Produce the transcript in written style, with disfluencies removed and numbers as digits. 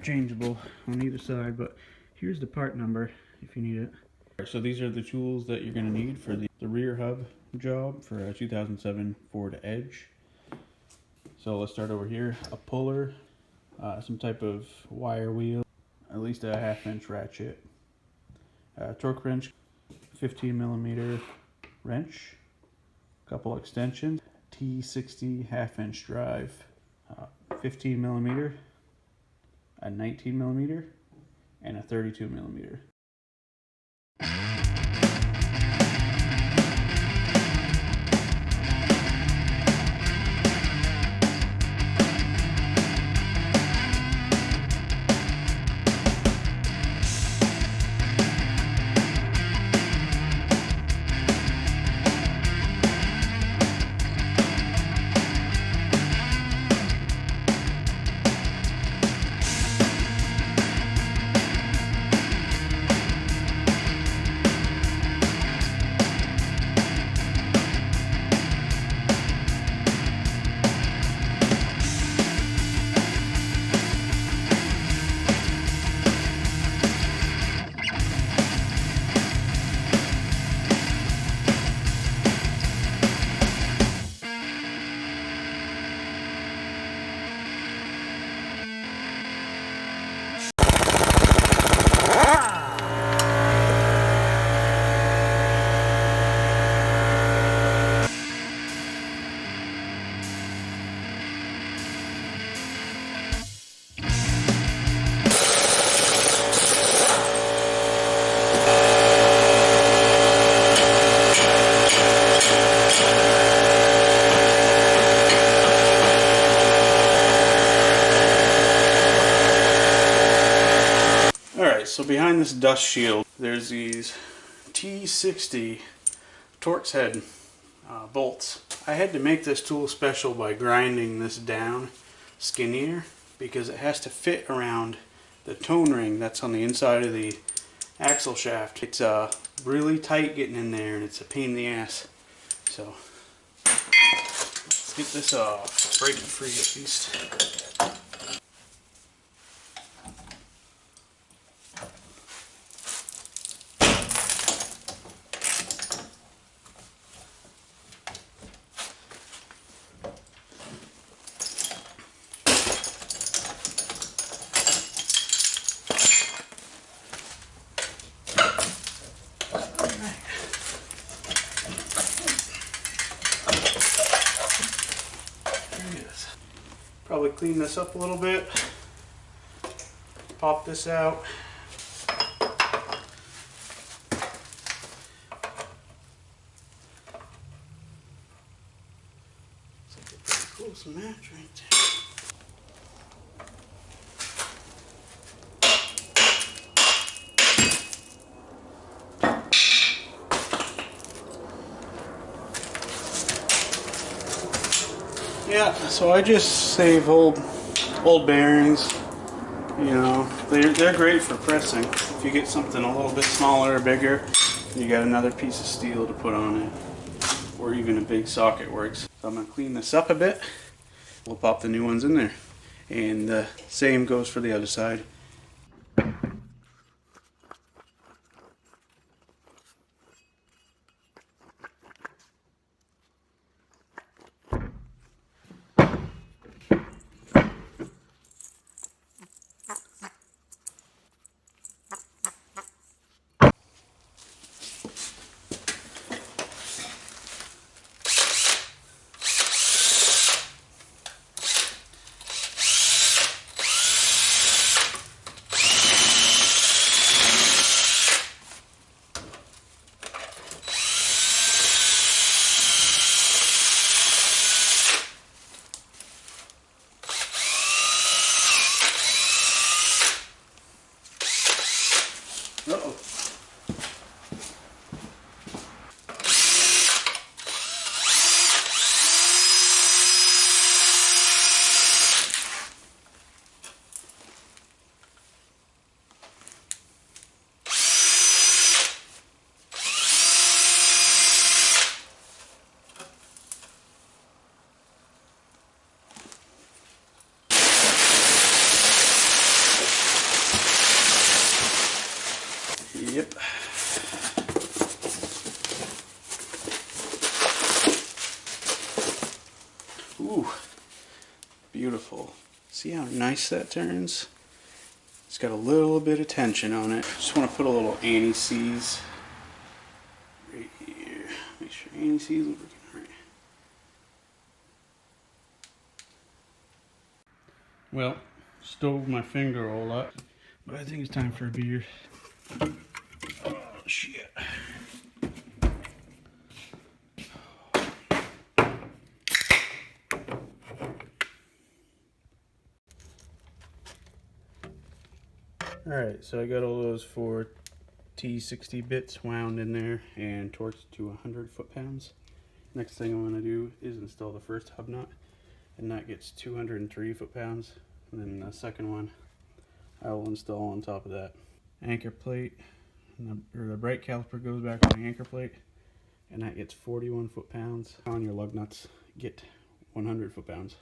interchangeable on either side, but here's the part number if you need it. All right, so these are the tools that you're going to need for the rear hub job for a 2007 Ford Edge. So let's start over here. A puller, some type of wire wheel, at least a 1/2 inch ratchet, torque wrench, 15 millimeter wrench, a couple extensions, T60 1/2 inch drive, 15 millimeter, a 19 millimeter, and a 32 millimeter. So behind this dust shield, there's these T60 Torx head bolts. I had to make this tool special by grinding this down skinnier because it has to fit around the tone ring that's on the inside of the axle shaft. It's really tight getting in there and it's a pain in the ass. So let's get this off, break it free at least. Probably clean this up a little bit, pop this out. It's like a pretty close match right there. Yeah, so I just save old bearings. You know, they're great for pressing. If you get something a little bit smaller or bigger, you got another piece of steel to put on it, or even a big socket works. So I'm gonna clean this up a bit. We'll pop the new ones in there, and the same goes for the other side. Ooh, beautiful. See how nice that turns? It's got a little bit of tension on it. Just want to put a little anti-seize right here. Make sure anti-seize is working right. Well, stove my finger all up, but I think it's time for a beer. Oh, shit. Alright, so I got all those 4 T60 bits wound in there and torqued to 100 foot-pounds. Next thing I'm going to do is install the first hub nut, and that gets 203 foot-pounds. And then the second one I will install on top of that. Anchor plate, and the brake caliper goes back on the anchor plate, and that gets 41 foot-pounds. On your lug nuts, get 100 foot-pounds.